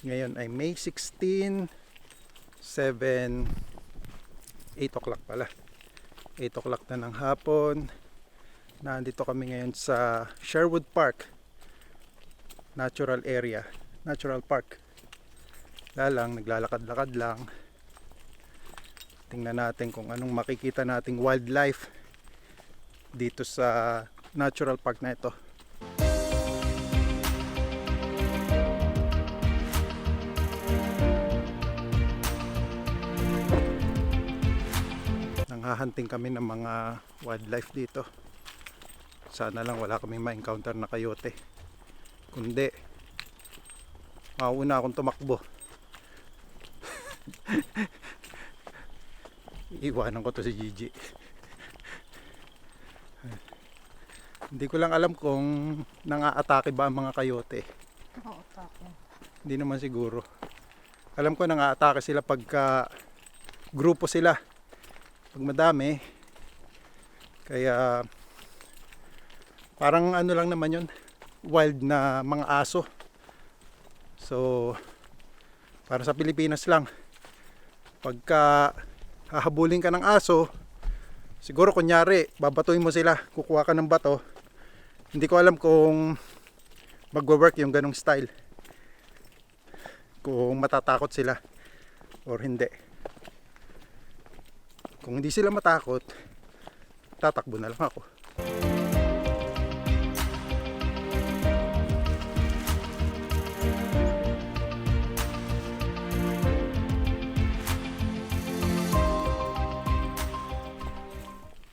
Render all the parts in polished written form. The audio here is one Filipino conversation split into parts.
Ngayon ay May 16, 8 o'clock pala. 8 o'clock na ng hapon. Nandito kami ngayon sa Sherwood Park. Natural area. Natural Park. Lang, naglalakad-lakad lang. Tingnan natin kung anong makikita nating wildlife dito sa natural park na ito. Nanghahanting kami ng mga wildlife dito. Sana lang wala kaming ma-encounter na coyote. Kundi mauna akong tumakbo. Iwanan ko to si Gigi. Hindi ko lang alam kung nang-aatake ba ang mga coyote. Hindi naman siguro. Alam ko nang-aatake sila pagka grupo sila. Pag madami. Kaya parang ano lang naman yun, wild na mga aso. So para sa Pilipinas lang, pagka hahabulin ka ng aso, siguro kunyari babatuin mo sila, kukuha ka ng bato. Hindi ko alam kung magwo-work yung ganong style, kung matatakot sila or hindi. Kung hindi sila matakot, tatakbo na lang ako.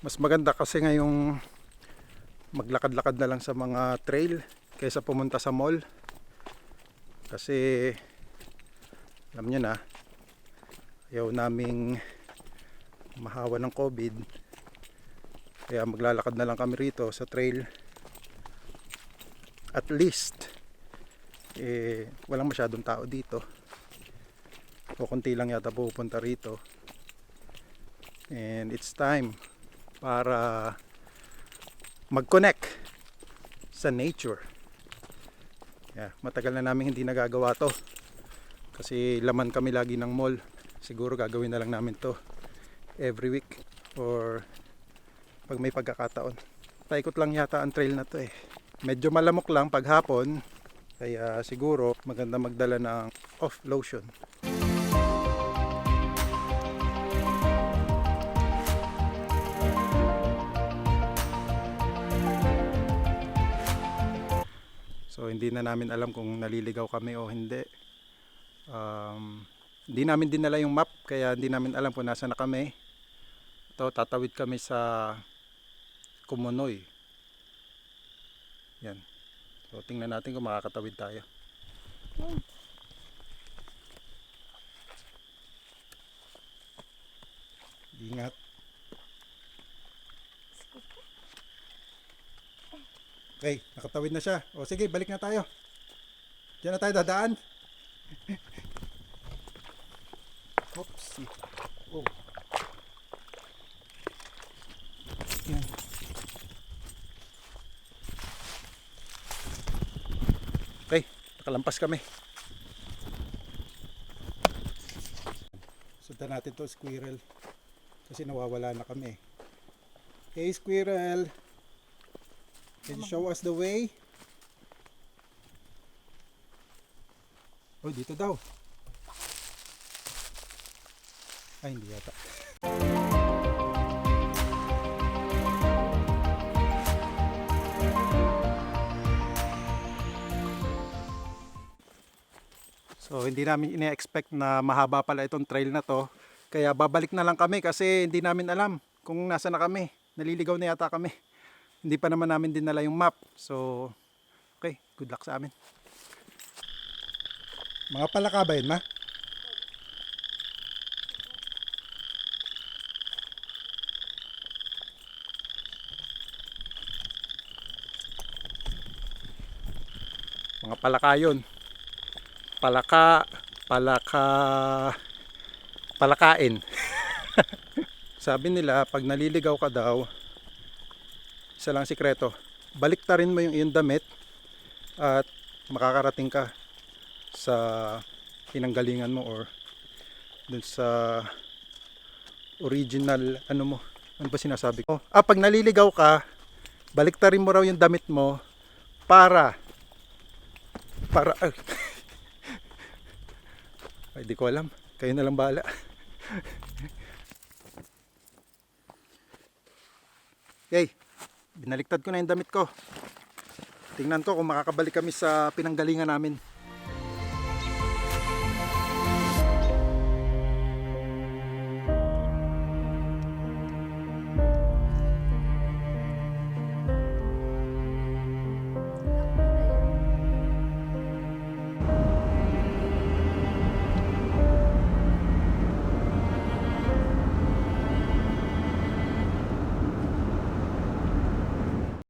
Mas maganda kasi ngayong maglakad-lakad na lang sa mga trail kaysa pumunta sa mall. Kasi alam nyo na, ayaw naming mahawa ng COVID. Kaya maglalakad na lang kami rito sa trail. At least walang masyadong tao dito. O konti lang yata pupunta rito. And it's time para mag-connect sa nature. Matagal na namin hindi nagagawa to kasi laman kami lagi ng mall. Siguro gagawin na lang namin to every week or pag may pagkakataon. Paikot lang yata ang trail na to eh. Medyo malamok lang pag hapon, kaya siguro maganda magdala ng off lotion. So hindi na namin alam kung naliligaw kami o hindi. Hindi namin dinala yung map, kaya hindi namin alam kung nasa na kami. Ito, tatawid kami sa Kumunoy. Yan. So tingnan natin kung makakatawid tayo. Ingat. Okay, nakatawid na siya. O sige, balik na tayo. Diyan na tayo dadaan. Oops. Oh. Yan. Okay, nakalampas kami. Sundan natin to squirrel. Kasi nawawala na kami. Hey squirrel. Can you show us the way? Oh, dito daw. Ay, hindi yata. So, hindi namin ina-expect na mahaba pala itong trail na to. Kaya babalik na lang kami kasi hindi namin alam kung nasa na kami. Naliligaw na yata kami. Hindi pa naman namin dinala yung map. So, okay, good luck sa amin. Mga palaka ba yun, ma? Mga palaka yun. Palakain. Sabi nila, pag naliligaw ka daw, isa lang sikreto, baliktarin mo yung iyong damit at makakarating ka sa pinanggalingan mo or dun sa original ano mo. Ano ba sinasabi ko? Pag naliligaw ka, baliktarin mo raw yung damit mo para ay, di ko alam. Kayo na lang bahala. Okay, binaliktad ko na yung damit ko. Tingnan ko kung makakabalik kami sa pinanggalingan namin.